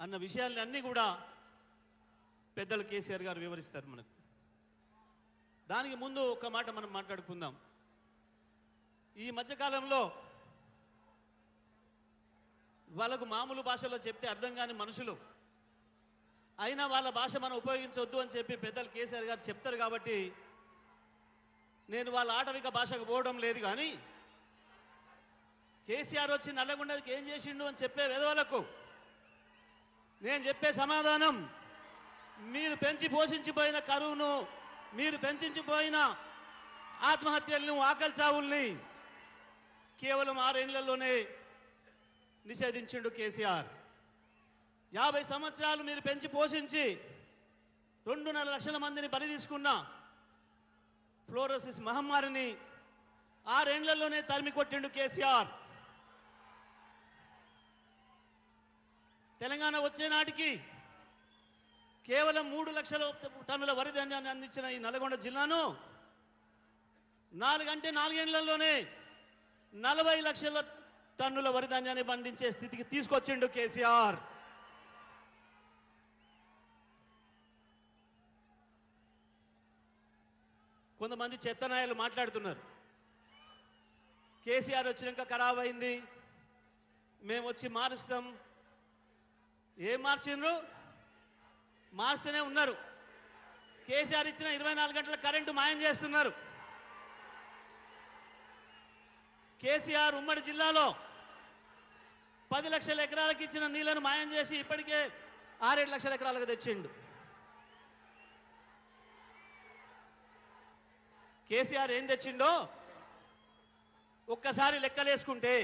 అన్న విషయాలన్నీ కూడా పెద్దలు కేసీఆర్ గారు వివరిస్తారు మనకు. దానికి ముందు ఒక మాట మనం మాట్లాడుకుందాం. ఈ మధ్యకాలంలో వాళ్ళకు మామూలు భాషలో చెప్తే అర్థం కాని మనుషులు అయినా వాళ్ళ భాష మనం ఉపయోగించవద్దు అని చెప్పి పెద్దలు కేసీఆర్ గారు చెప్తారు. కాబట్టి నేను వాళ్ళ ఆటవిక భాషకు పోవడం లేదు. కానీ కేసీఆర్ వచ్చి నల్లగొండకి ఏం చేసిండు అని చెప్పే వేదవాళ్ళకు నేను చెప్పే సమాధానం, మీరు పెంచి పోషించిపోయిన కరువును, మీరు పెంచిపోయిన ఆత్మహత్యలను, ఆకలి చావుల్ని కేవలం 6 ఏళ్లలోనే నిషేధించిండు కేసీఆర్. 50 సంవత్సరాలు మీరు పెంచి పోషించి 2.5 లక్షల మందిని బలి తీసుకున్న ఫ్లోరోసిస్ మహమ్మారిని 6 ఏళ్లలోనే తరిమి కొట్టిండు కేసీఆర్. తెలంగాణ వచ్చే నాటికి కేవలం 3 లక్షల టన్నుల వరి ధాన్యాన్ని అందించిన ఈ నల్గొండ జిల్లాను 4 ఏళ్లలోనే 40 లక్షల టన్నుల వరి ధాన్యాన్ని పండించే స్థితికి తీసుకొచ్చిండు కేసీఆర్. కొంతమంది చెత్తనాయాలు మాట్లాడుతున్నారు, కేసీఆర్ వచ్చినాక ఖరాబ్ అయింది, మేము వచ్చి మారుస్తాం. ఏం మార్చిండ్రు? మార్స్తూనే ఉన్నారు. కేసీఆర్ ఇచ్చిన 24 గంటల కరెంటు మాయం చేస్తున్నారు. కేసీఆర్ ఉమ్మడి జిల్లాలో 10 లక్షల ఎకరాలకు ఇచ్చిన నీళ్లను మాయం చేసి ఇప్పటికే 6-7 లక్షల ఎకరాలకు తెచ్చిండు. కేసీఆర్ ఏం తెచ్చిండో ఒక్కసారి లెక్కలేసుకుంటే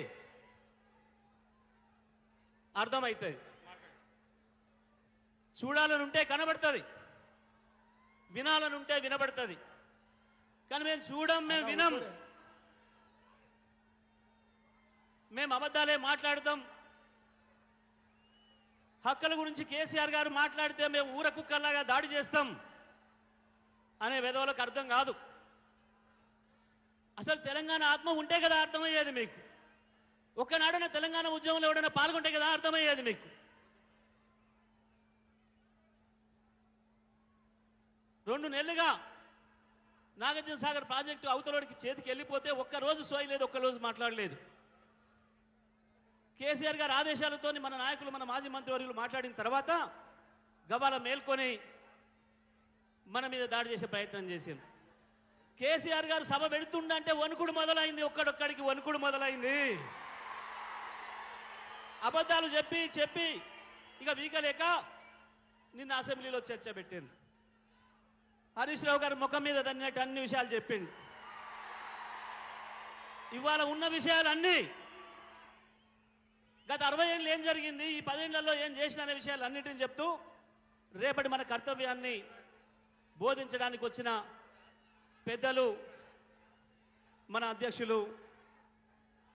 అర్థమవుతుంది. చూడాలనుంటే కనబడుతుంది, వినాలనుంటే వినబడుతుంది. కానీ మేము చూడం, మేము వినం, మేము అబద్ధాలే మాట్లాడతాం. హక్కుల గురించి కేసీఆర్ గారు మాట్లాడితే మేము ఊర కుక్కల్లాగా దాడి చేస్తాం అనే వెధవలకు అర్థం కాదు. అసలు తెలంగాణ ఆత్మ ఉంటే కదా అర్థమయ్యేది మీకు. ఒక్కనాడైనా తెలంగాణ ఉద్యమంలో ఎవడైనా పాల్గొంటే కదా అర్థమయ్యేది మీకు. 2 నెలలుగా నాగార్జున సాగర్ ప్రాజెక్టు అవతలోడికి చేతికి వెళ్ళిపోతే ఒక్కరోజు సోయలేదు, ఒక్కరోజు మాట్లాడలేదు. కేసీఆర్ గారి ఆదేశాలతో మన నాయకులు, మన మాజీ మంత్రివర్యులు మాట్లాడిన తర్వాత గబాల మేల్కొని మన మీద దాడి చేసే ప్రయత్నం చేసింది. కేసీఆర్ గారు సభ పెడుతుండంటే వణుకుడు మొదలైంది, ఒక్కడొక్కడికి వణుకుడు మొదలైంది. అబద్ధాలు చెప్పి చెప్పి ఇక వీకలేక నిన్న అసెంబ్లీలో చర్చ పెట్టింది. హరీష్ రావు గారు ముఖం మీద తన్నట్టు అన్ని విషయాలు చెప్పిండు. ఇవాళ ఉన్న విషయాలన్నీ గత 60 ఏళ్ళు ఏం జరిగింది, ఈ 10 ఏళ్లలో ఏం చేసిన అనే విషయాలు అన్నిటిని చెప్తూ రేపటి మన కర్తవ్యాన్ని బోధించడానికి వచ్చిన పెద్దలు, మన అధ్యక్షులు